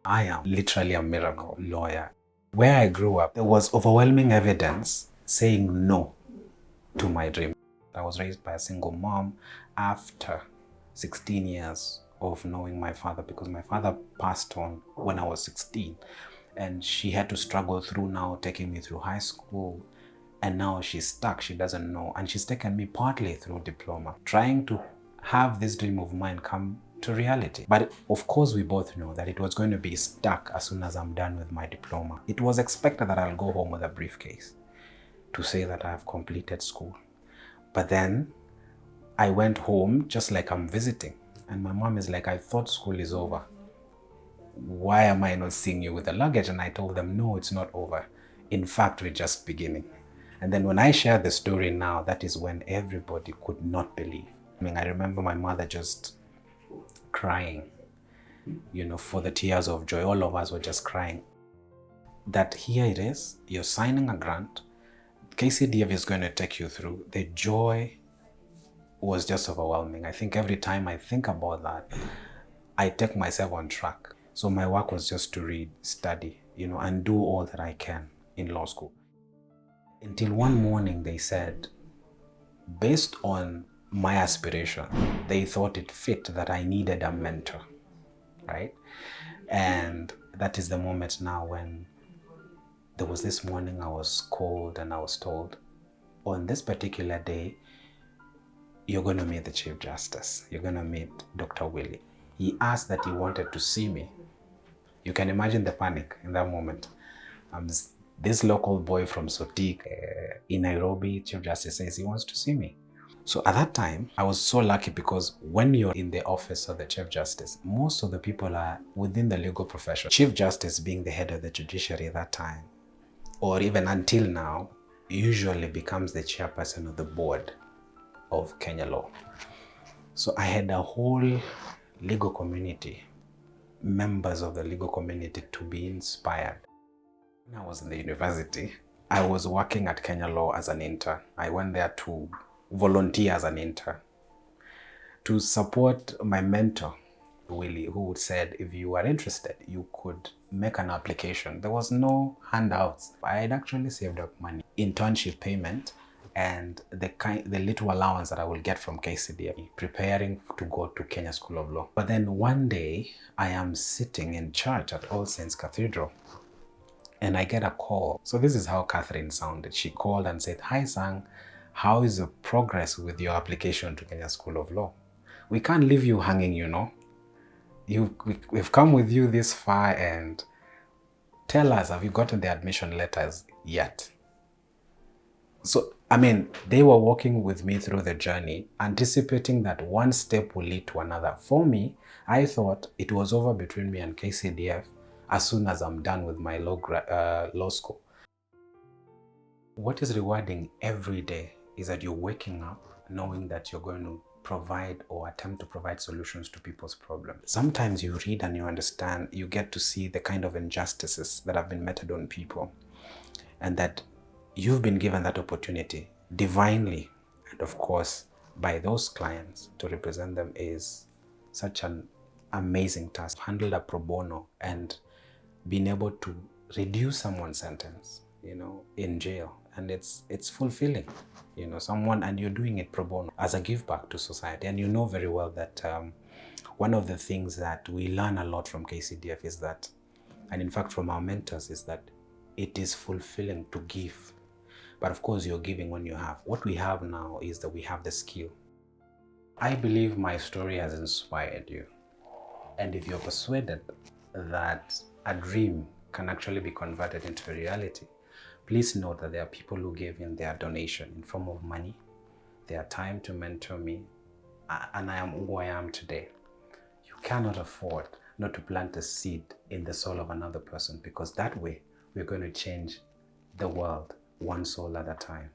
I am literally a miracle lawyer. Where I grew up, there was overwhelming evidence saying no to my dream. I was raised by a single mom after 16 years of knowing my father, because my father passed on when I was 16, and she had to struggle through now taking me through high school, and now she's stuck, she doesn't know, and she's taken me partly through diploma, trying to have this dream of mine come to reality. But of course we both know that it was going to be stuck as soon as I'm done with my diploma. It was expected that I'll go home with a briefcase to say that I have completed school. But then I went home just like I'm visiting, and my mom is like, I thought school is over. Why am I not seeing you with the luggage? And I told them, no, it's not over. In fact, we're just beginning. And then when I share the story now, that is when everybody could not believe. I mean, I remember my mother just crying, you know, for the tears of joy. All of us were just crying. That here it is, you're signing a grant, KCDF is going to take you through. The joy was just overwhelming. I think every time I think about that, I take myself on track. So my work was just to read, study, you know, and do all that I can in law school. Until one morning they said, based on my aspiration, they thought it fit that I needed a mentor, right? And that is the moment now when there was this morning I was called and I was told, on this particular day, you're going to meet the Chief Justice. You're going to meet Dr. Willie. He asked that he wanted to see me. You can imagine the panic in that moment. This local boy from Sotik in Nairobi, Chief Justice says he wants to see me. So at that time, I was so lucky because when you're in the office of the Chief Justice, most of the people are within the legal profession. Chief Justice being the head of the judiciary at that time, or even until now, usually becomes the chairperson of the board of Kenya law. So I had a whole legal community, members of the legal community, to be inspired. When I was in the university, I was working at Kenya law as an intern. I went there to volunteer as an intern to support my mentor, Willie, who said if you are interested, you could make an application. There was no handouts. I had actually saved up money, internship payment, and the little allowance that I will get from KCDF, preparing to go to Kenya School of Law. But then one day, I am sitting in church at All Saints Cathedral, and I get a call. So this is how Catherine sounded. She called and said, "Hi Sang, how is the progress with your application to Kenya School of Law? We can't leave you hanging, you know. We've come with you this far, and tell us, have you gotten the admission letters yet?" So, I mean, they were walking with me through the journey, anticipating that one step will lead to another. For me, I thought it was over between me and KCDF as soon as I'm done with my law school. What is rewarding every day is that you're waking up knowing that you're going to provide or attempt to provide solutions to people's problems. Sometimes you read and you understand, you get to see the kind of injustices that have been meted on people, and that you've been given that opportunity divinely, and of course by those clients, to represent them is such an amazing task. Handled a pro bono and being able to reduce someone's sentence, you know, in jail, and it's fulfilling, you know, and you're doing it pro bono as a give back to society. And you know very well that one of the things that we learn a lot from KCDF is that, and in fact from our mentors, is that it is fulfilling to give. But of course you're giving when you have. What we have now is that we have the skill. I believe my story has inspired you. And if you're persuaded that a dream can actually be converted into a reality, please note that there are people who gave in their donation in form of money, their time to mentor me, and I am who I am today. You cannot afford not to plant a seed in the soul of another person, because that way we're going to change the world one soul at a time.